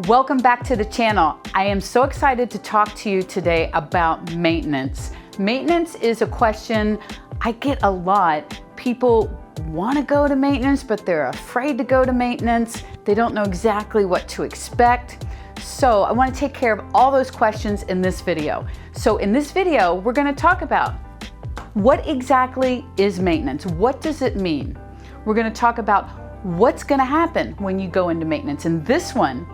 Welcome back to the channel. I am so excited to talk to you today about maintenance. Maintenance is a question I get a lot. People want to go to maintenance, but they're afraid to go to maintenance. They don't know exactly what to expect. So I want to take care of all those questions in this video. So in this video, we're going to talk about what exactly is maintenance? What does it mean? We're going to talk about what's going to happen when you go into maintenance. And this one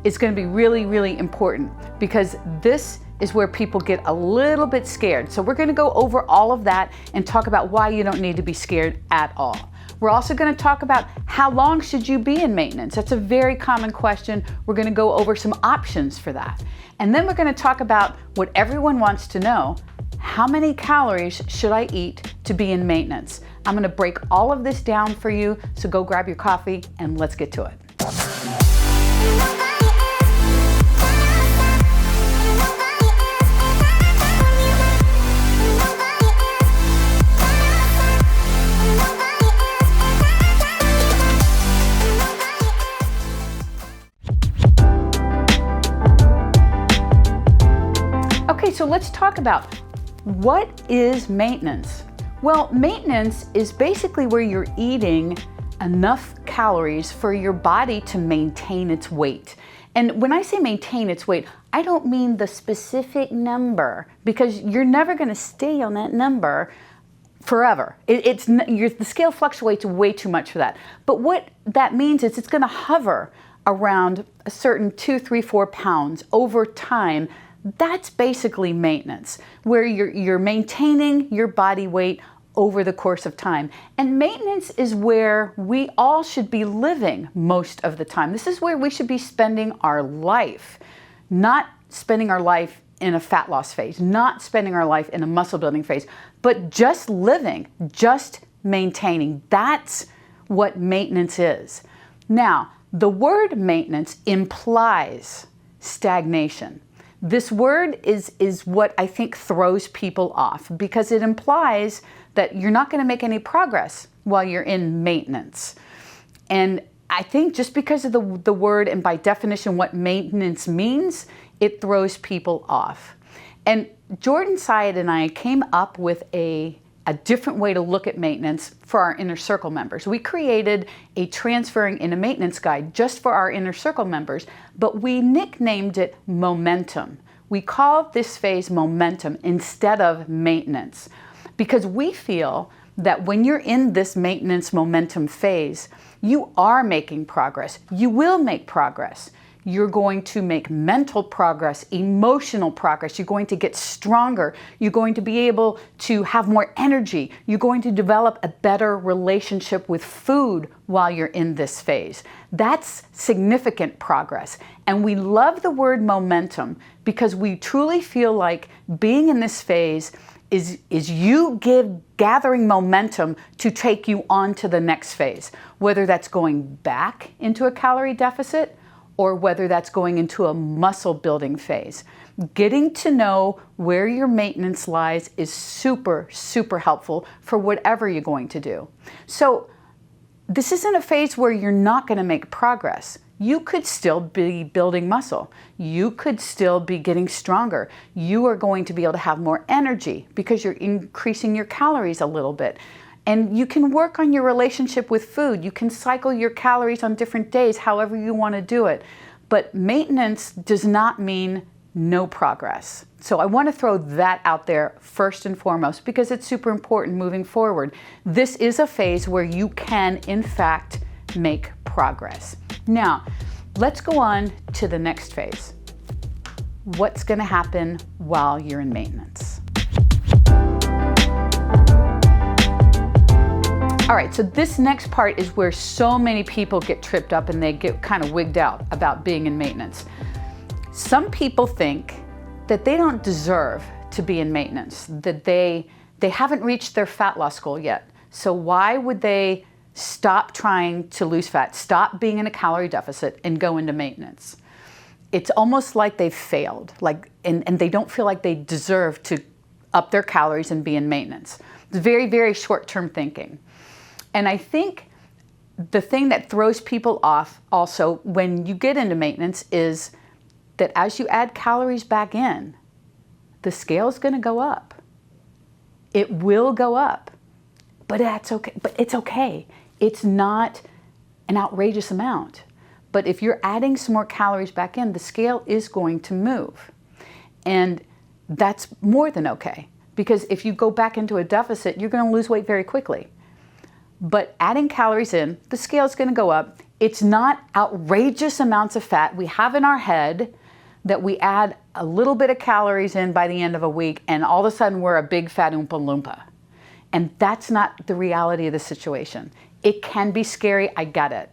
is going to be really, really important because this is where people get a little bit scared. So we're going to go over all of that and talk about why you don't need to be scared at all. We're also going to talk about how long should you be in maintenance. That's a very common question. We're going to go over some options for that. And then we're going to talk about what everyone wants to know. How many calories should I eat to be in maintenance? I'm going to break all of this down for you. So go grab your coffee and let's get to it. Okay, so let's talk about what is maintenance? Well, maintenance is basically where you're eating enough calories for your body to maintain its weight. And when I say maintain its weight, I don't mean the specific number because you're never going to stay on that number forever. The scale fluctuates way too much for that. But what that means is it's going to hover around a certain 2, 3, 4 pounds over time. That's basically maintenance, where you're maintaining your body weight over the course of time. And maintenance is where we all should be living most of the time. This is where we should be spending our life, not spending our life in a fat loss phase, not spending our life in a muscle building phase, but just living, just maintaining. That's what maintenance is. Now, the word maintenance implies stagnation. This word is what I think throws people off because it implies that you're not going to make any progress while you're in maintenance. And I think just because of the word and by definition what maintenance means, it throws people off. And Jordan Syed and I came up with a different way to look at maintenance for our Inner Circle members. We created a transferring into maintenance guide just for our Inner Circle members, but we nicknamed it momentum. We call this phase momentum instead of maintenance because we feel that when you're in this maintenance momentum phase, you are making progress. You will make progress. You're going to make mental progress, emotional progress. You're going to get stronger. You're going to be able to have more energy. You're going to develop a better relationship with food while you're in this phase. That's significant progress. And we love the word momentum because we truly feel like being in this phase is you gathering momentum to take you on to the next phase, whether that's going back into a calorie deficit or whether that's going into a muscle building phase. Getting to know where your maintenance lies is super, super helpful for whatever you're going to do. So this isn't a phase where you're not going to make progress. You could still be building muscle. You could still be getting stronger. You are going to be able to have more energy because you're increasing your calories a little bit. And you can work on your relationship with food. You can cycle your calories on different days, however you want to do it. But maintenance does not mean no progress. So I want to throw that out there first and foremost because it's super important moving forward. This is a phase where you can, in fact, make progress. Now, let's go on to the next phase. What's going to happen while you're in maintenance? All right, so this next part is where so many people get tripped up and they get kind of wigged out about being in maintenance. Some people think that they don't deserve to be in maintenance, that they haven't reached their fat loss goal yet. So why would they stop trying to lose fat, stop being in a calorie deficit and go into maintenance? It's almost like they've failed, and they don't feel like they deserve to up their calories and be in maintenance. It's very, very short-term thinking. And I think the thing that throws people off also when you get into maintenance is that as you add calories back in, the scale is going to go up. It will go up, but that's okay. But it's okay. It's not an outrageous amount. But if you're adding some more calories back in, the scale is going to move. And that's more than okay. Because if you go back into a deficit, you're going to lose weight very quickly. But adding calories in, the scale is going to go up. It's not outrageous amounts of fat. We have in our head that we add a little bit of calories in by the end of a week, and all of a sudden we're a big fat Oompa Loompa. And that's not the reality of the situation. It can be scary, I get it.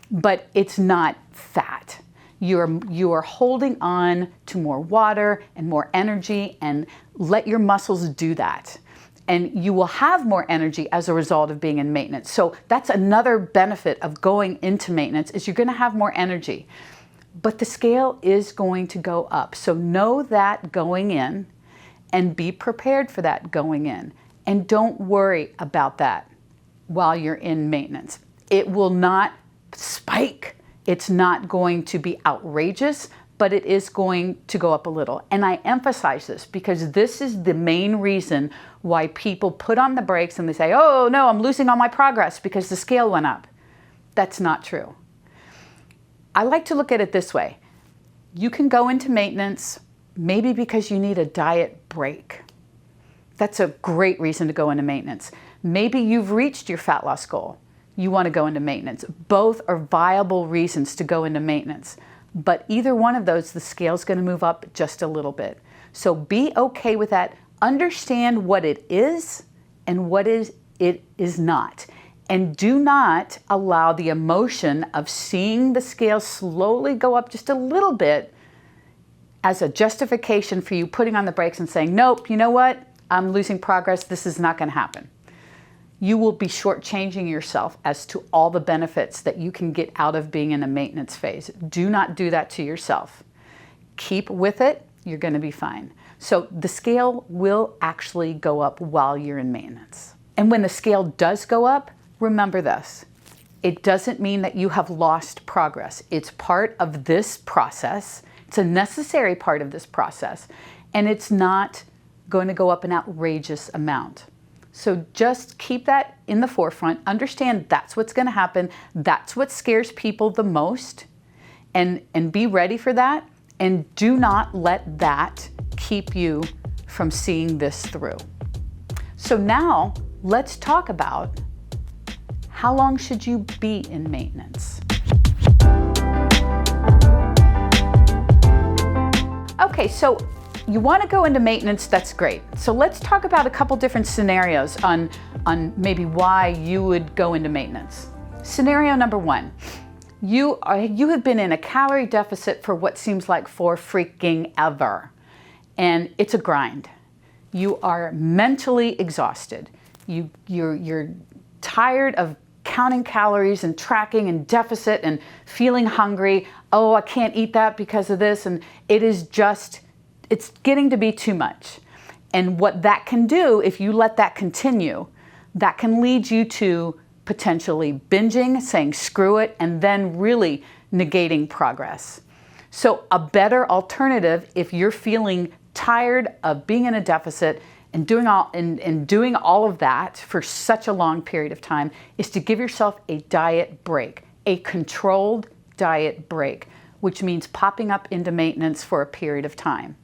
But it's not fat. You are holding on to more water and more energy, and let your muscles do that. And you will have more energy as a result of being in maintenance. So that's another benefit of going into maintenance, is you're going to have more energy. But the scale is going to go up. So know that going in, and be prepared for that going in. And don't worry about that while you're in maintenance. It will not spike. It's not going to be outrageous, but it is going to go up a little. And I emphasize this because this is the main reason why people put on the brakes and they say, oh no, I'm losing all my progress because the scale went up. That's not true. I like to look at it this way. You can go into maintenance maybe because you need a diet break. That's a great reason to go into maintenance. Maybe you've reached your fat loss goal. You want to go into maintenance. Both are viable reasons to go into maintenance. But either one of those, the scale's going to move up just a little bit. So be okay with that. Understand what it is and what it is not. And do not allow the emotion of seeing the scale slowly go up just a little bit as a justification for you putting on the brakes and saying, nope, you know what? I'm losing progress. This is not going to happen. You will be shortchanging yourself as to all the benefits that you can get out of being in a maintenance phase. Do not do that to yourself. Keep with it. You're going to be fine. So the scale will actually go up while you're in maintenance. And when the scale does go up, remember this. It doesn't mean that you have lost progress. It's part of this process. It's a necessary part of this process. And it's not going to go up an outrageous amount. So just keep that in the forefront. Understand that's what's going to happen. That's what scares people the most. And be ready for that. And do not let that keep you from seeing this through. So now let's talk about how long should you be in maintenance? Okay, so you want to go into maintenance, that's great. So let's talk about a couple different scenarios on maybe why you would go into maintenance. Scenario number one, you have been in a calorie deficit for what seems like for freaking ever. And it's a grind. You are mentally exhausted. You're tired of counting calories and tracking and deficit and feeling hungry. Oh, I can't eat that because of this. And it's getting to be too much. And what that can do, if you let that continue, that can lead you to potentially binging, saying screw it, and then really negating progress. So a better alternative, if you're feeling tired of being in a deficit and doing all of that for such a long period of time, is to give yourself a diet break, a controlled diet break, which means popping up into maintenance for a period of time.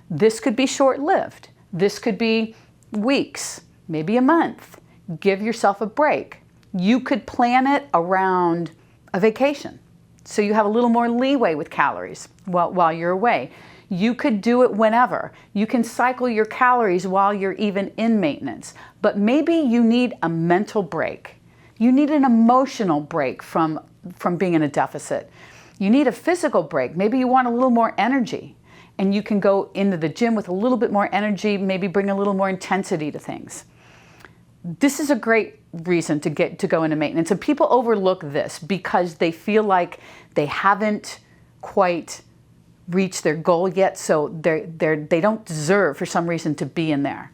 This could be short-lived. This could be weeks, maybe a month. Give yourself a break. You could plan it around a vacation, so you have a little more leeway with calories while you're away. You could do it whenever. You can cycle your calories while you're even in maintenance. But maybe you need a mental break. You need an emotional break from being in a deficit. You need a physical break. Maybe you want a little more energy. And you can go into the gym with a little bit more energy, maybe bring a little more intensity to things. This is a great reason to go into maintenance. And people overlook this because they feel like they haven't quite reached their goal yet, so they don't deserve for some reason to be in there.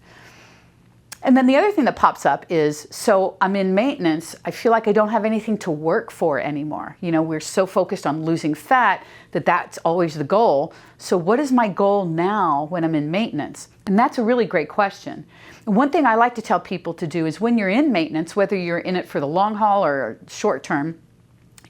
And then the other thing that pops up is, so I'm in maintenance, I feel like I don't have anything to work for anymore. You know, we're so focused on losing fat that that's always the goal. So what is my goal now when I'm in maintenance? And that's a really great question. And one thing I like to tell people to do is when you're in maintenance, whether you're in it for the long haul or short term,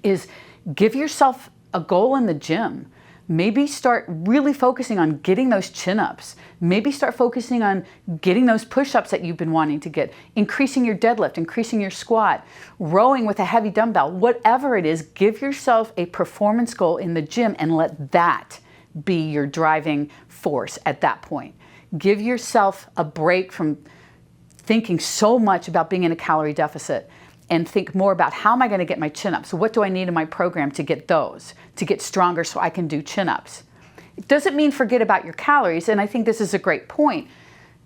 is give yourself a goal in the gym. Maybe start really focusing on getting those chin-ups. Maybe start focusing on getting those push-ups that you've been wanting to get, increasing your deadlift, increasing your squat, rowing with a heavy dumbbell. Whatever it is, give yourself a performance goal in the gym and let that be your driving force at that point. Give yourself a break from thinking so much about being in a calorie deficit and think more about how am I going to get my chin-ups? So what do I need in my program to get those, to get stronger so I can do chin-ups? It doesn't mean forget about your calories, and I think this is a great point.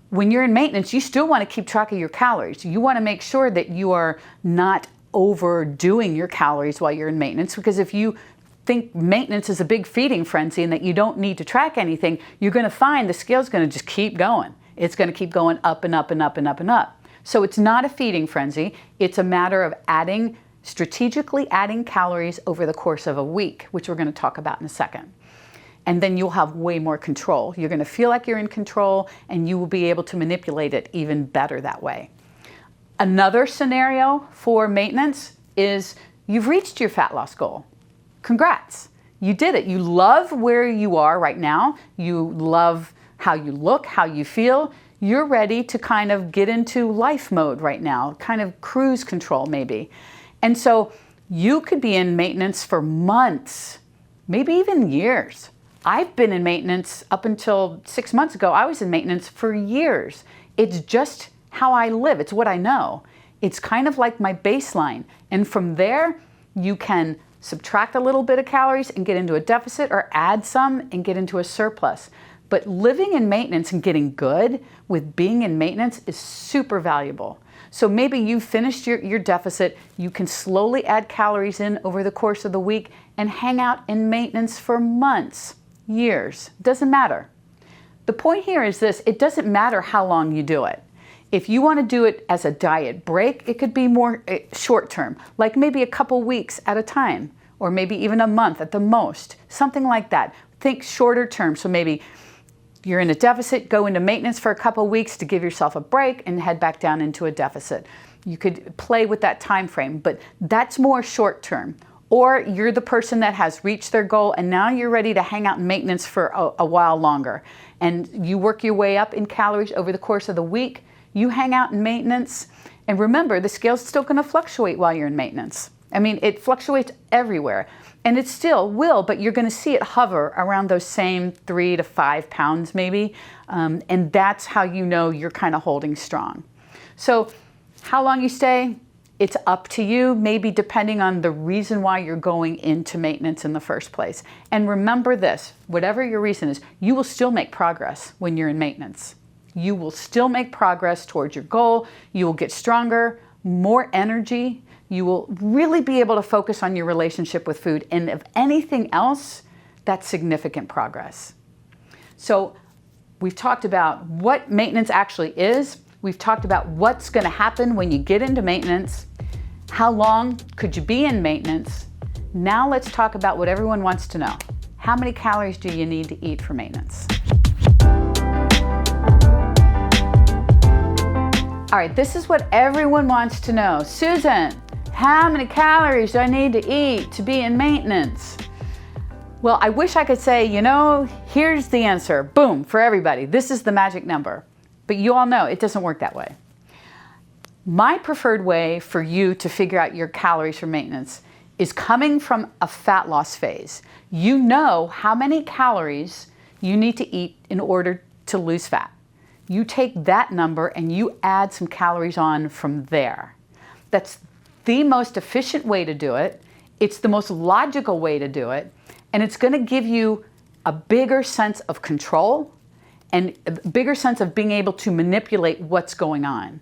When you're in maintenance, you still want to keep track of your calories. You want to make sure that you are not overdoing your calories while you're in maintenance, because if you think maintenance is a big feeding frenzy and that you don't need to track anything, you're going to find the scale's going to just keep going. It's going to keep going up and up and up and up and up. So it's not a feeding frenzy. It's a matter of strategically adding calories over the course of a week, which we're going to talk about in a second. And then you'll have way more control. You're going to feel like you're in control, and you will be able to manipulate it even better that way. Another scenario for maintenance is you've reached your fat loss goal. Congrats. You did it. You love where you are right now. You love how you look, how you feel. You're ready to kind of get into life mode right now, kind of cruise control maybe. And so you could be in maintenance for months, maybe even years. I've been in maintenance up until 6 months ago. I was in maintenance for years. It's just how I live. It's what I know. It's kind of like my baseline. And from there, you can subtract a little bit of calories and get into a deficit, or add some and get into a surplus. But living in maintenance and getting good with being in maintenance is super valuable. So maybe you finished your deficit, you can slowly add calories in over the course of the week and hang out in maintenance for months, years, doesn't matter. The point here is this: it doesn't matter how long you do it. If you want to do it as a diet break, it could be more short term, like maybe a couple weeks at a time, or maybe even a month at the most, something like that. Think shorter term, so maybe you're in a deficit, go into maintenance for a couple weeks to give yourself a break and head back down into a deficit. You could play with that time frame, but that's more short term. Or you're the person that has reached their goal and now you're ready to hang out in maintenance for a while longer. And you work your way up in calories over the course of the week. You hang out in maintenance. And remember, the scale's still going to fluctuate while you're in maintenance. I mean, it fluctuates everywhere. And it still will, but you're going to see it hover around those same 3 to 5 pounds maybe. And that's how you know you're kind of holding strong. So how long you stay, it's up to you, maybe depending on the reason why you're going into maintenance in the first place. And remember this, whatever your reason is, you will still make progress when you're in maintenance. You will still make progress towards your goal. You will get stronger, more energy. You will really be able to focus on your relationship with food. And if anything else, that's significant progress. So we've talked about what maintenance actually is. We've talked about what's going to happen when you get into maintenance. How long could you be in maintenance? Now let's talk about what everyone wants to know. How many calories do you need to eat for maintenance? All right, this is what everyone wants to know. Susan, how many calories do I need to eat to be in maintenance? Well, I wish I could say, here's the answer. Boom, for everybody. This is the magic number. But you all know it doesn't work that way. My preferred way for you to figure out your calories for maintenance is coming from a fat loss phase. You know how many calories you need to eat in order to lose fat. You take that number and you add some calories on from there. That's the most efficient way to do it. It's the most logical way to do it. And it's going to give you a bigger sense of control and a bigger sense of being able to manipulate what's going on.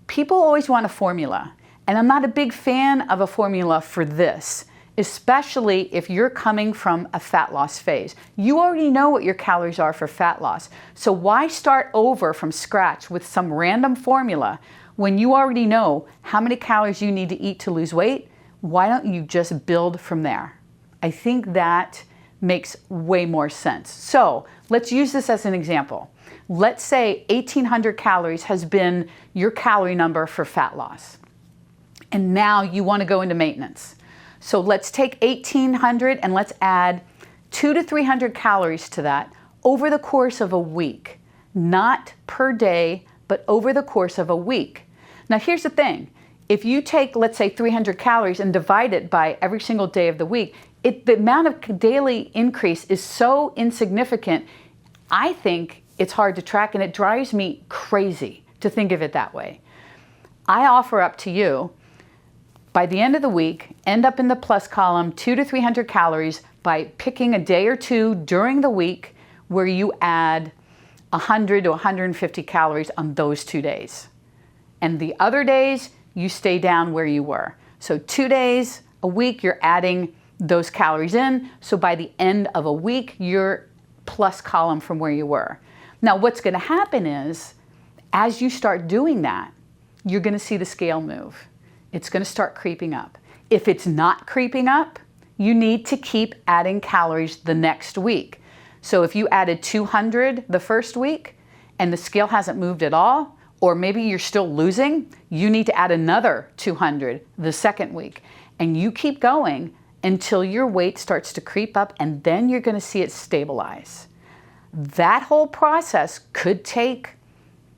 People always want a formula. And I'm not a big fan of a formula for this. especially if you're coming from a fat loss phase. You already know what your calories are for fat loss. So why start over from scratch with some random formula when you already know how many calories you need to eat to lose weight? Why don't you just build from there? I think that makes way more sense. So let's use this as an example. Let's say 1,800 calories has been your calorie number for fat loss. And now you want to go into maintenance. So let's take 1,800 and let's add 200 to 300 calories to that over the course of a week. Not per day, but over the course of a week. Now here's the thing. If you take, let's say, 300 calories and divide it by every single day of the week, the amount of daily increase is so insignificant, I think it's hard to track, and it drives me crazy to think of it that way. I offer up to you, by the end of the week, end up in the plus column, 200 to 300 calories by picking a day or two during the week where you add 100 to 150 calories on those 2 days. And the other days, you stay down where you were. So 2 days a week, you're adding those calories in. So by the end of a week, you're plus column from where you were. Now, what's going to happen is, as you start doing that, you're going to see the scale move. It's going to start creeping up. If it's not creeping up, you need to keep adding calories the next week. So if you added 200 the first week and the scale hasn't moved at all, or maybe you're still losing, you need to add another 200 the second week. And you keep going until your weight starts to creep up, and then you're going to see it stabilize. That whole process could take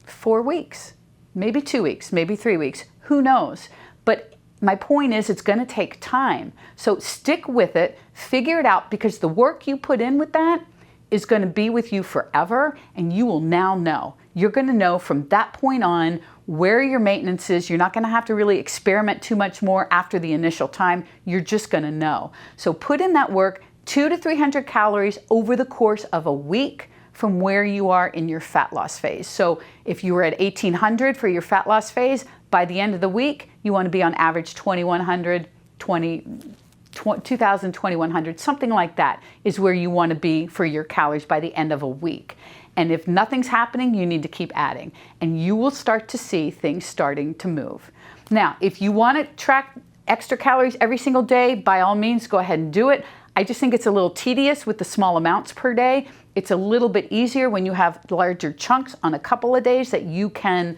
4 weeks, maybe 2 weeks, maybe 3 weeks, who knows? But my point is, it's going to take time. So stick with it, figure it out, because the work you put in with that is going to be with you forever, and you will now know. You're going to know from that point on where your maintenance is. You're not going to have to really experiment too much more after the initial time. You're just going to know. So put in that work, 200 to 300 calories over the course of a week from where you are in your fat loss phase. So if you were at 1,800 for your fat loss phase, by the end of the week, you want to be on average 2,100, 2,000, 2,100, something like that is where you want to be for your calories by the end of a week. And if nothing's happening, you need to keep adding, and you will start to see things starting to move. Now, if you want to track extra calories every single day, by all means, go ahead and do it. I just think it's a little tedious with the small amounts per day. It's a little bit easier when you have larger chunks on a couple of days that you can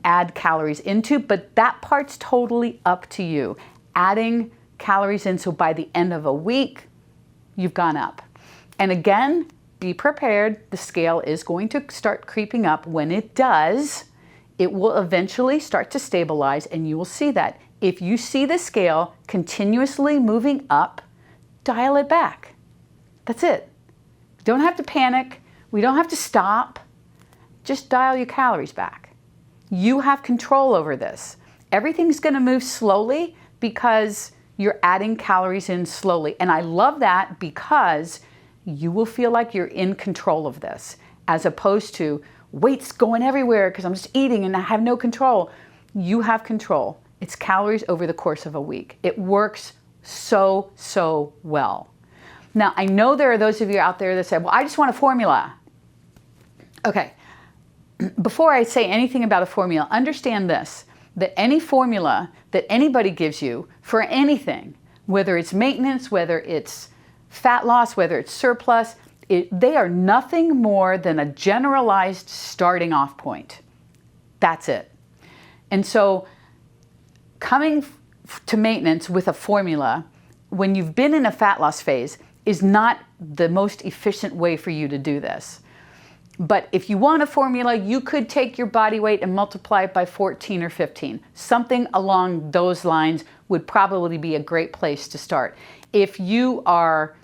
add calories into, but that part's totally up to you. Adding calories in, so by the end of a week, you've gone up. And again, be prepared. The scale is going to start creeping up. When it does, it will eventually start to stabilize, and you will see that. If you see the scale continuously moving up, dial it back. That's it. You don't have to panic. We don't have to stop. Just dial your calories back. You have control over this. Everything's going to move slowly because you're adding calories in slowly. And I love that, because you will feel like you're in control of this, as opposed to weight's going everywhere because I'm just eating and I have no control. You have control. It's calories over the course of a week. It works so well. Now, I know there are those of you out there that say, well, I just want a formula. Okay, before I say anything about a formula, understand this, that any formula that anybody gives you for anything, whether it's maintenance, whether it's fat loss, whether it's surplus, they are nothing more than a generalized starting off point. That's it. And so coming to maintenance with a formula when you've been in a fat loss phase is not the most efficient way for you to do this. But if you want a formula, you could take your body weight and multiply it by 14 or 15. Something along those lines would probably be a great place to start. If you are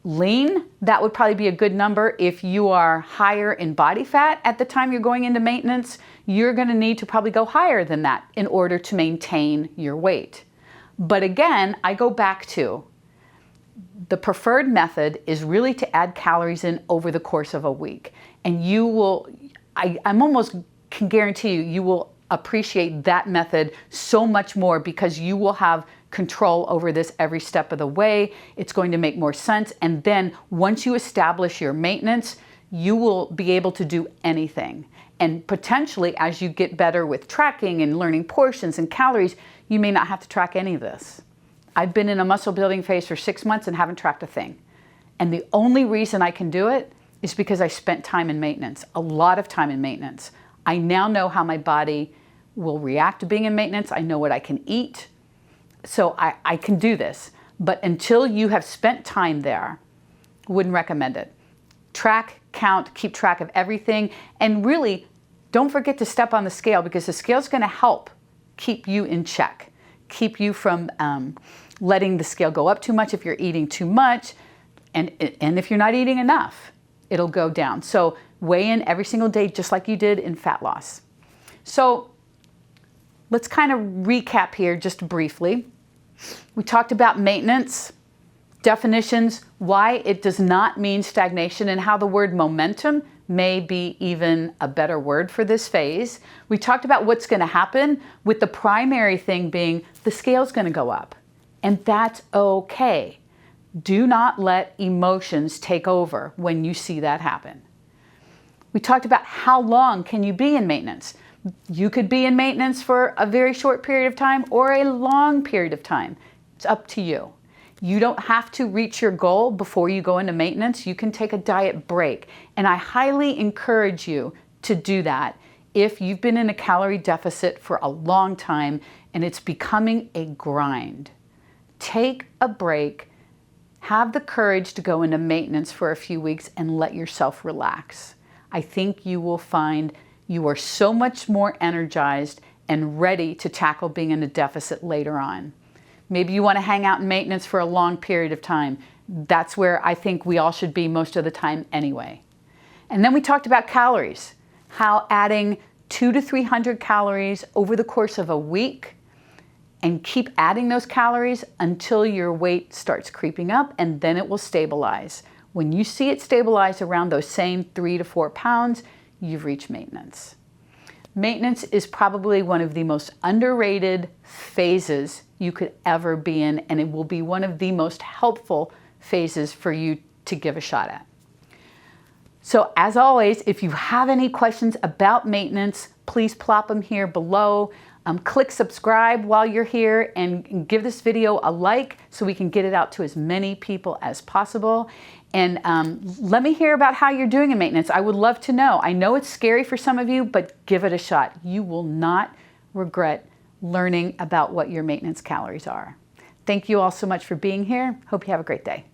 lean, that would probably be a good number. If you are higher in body fat at the time you're going into maintenance, you're going to need to probably go higher than that in order to maintain your weight. But again, I go back to the preferred method is really to add calories in over the course of a week. And you will, I'm almost can guarantee you, you will appreciate that method so much more, because you will have control over this every step of the way. It's going to make more sense. And then once you establish your maintenance, you will be able to do anything. And potentially, as you get better with tracking and learning portions and calories, you may not have to track any of this. I've been in a muscle building phase for 6 months and haven't tracked a thing. And the only reason I can do it is because I spent time in maintenance, a lot of time in maintenance. I now know how my body will react to being in maintenance. I know what I can eat. So I can do this. But until you have spent time there, wouldn't recommend it. Track, count, keep track of everything. And really, don't forget to step on the scale, because the scale is going to help keep you in check, keep you from letting the scale go up too much if you're eating too much. And if you're not eating enough, it'll go down. So weigh in every single day, just like you did in fat loss. So let's kind of recap here just briefly. We talked about maintenance, definitions, why it does not mean stagnation, and how the word momentum may be even a better word for this phase. We talked about what's going to happen, with the primary thing being the scale's going to go up. And that's okay. Do not let emotions take over when you see that happen. We talked about how long can you be in maintenance. You could be in maintenance for a very short period of time or a long period of time. It's up to you. You don't have to reach your goal before you go into maintenance. You can take a diet break. And I highly encourage you to do that if you've been in a calorie deficit for a long time and it's becoming a grind. Take a break. Have the courage to go into maintenance for a few weeks and let yourself relax. I think you will find you are so much more energized and ready to tackle being in a deficit later on. Maybe you want to hang out in maintenance for a long period of time. That's where I think we all should be most of the time anyway. And then we talked about calories, how adding 200 to 300 calories over the course of a week, and keep adding those calories until your weight starts creeping up, and then it will stabilize. When you see it stabilize around those same 3 to 4 pounds, you've reached maintenance. Maintenance is probably one of the most underrated phases you could ever be in, and it will be one of the most helpful phases for you to give a shot at. So as always, if you have any questions about maintenance, please plop them here below. Click subscribe while you're here and give this video a like so we can get it out to as many people as possible. And let me hear about how you're doing in maintenance. I would love to know. I know it's scary for some of you, but give it a shot. You will not regret learning about what your maintenance calories are. Thank you all so much for being here. Hope you have a great day.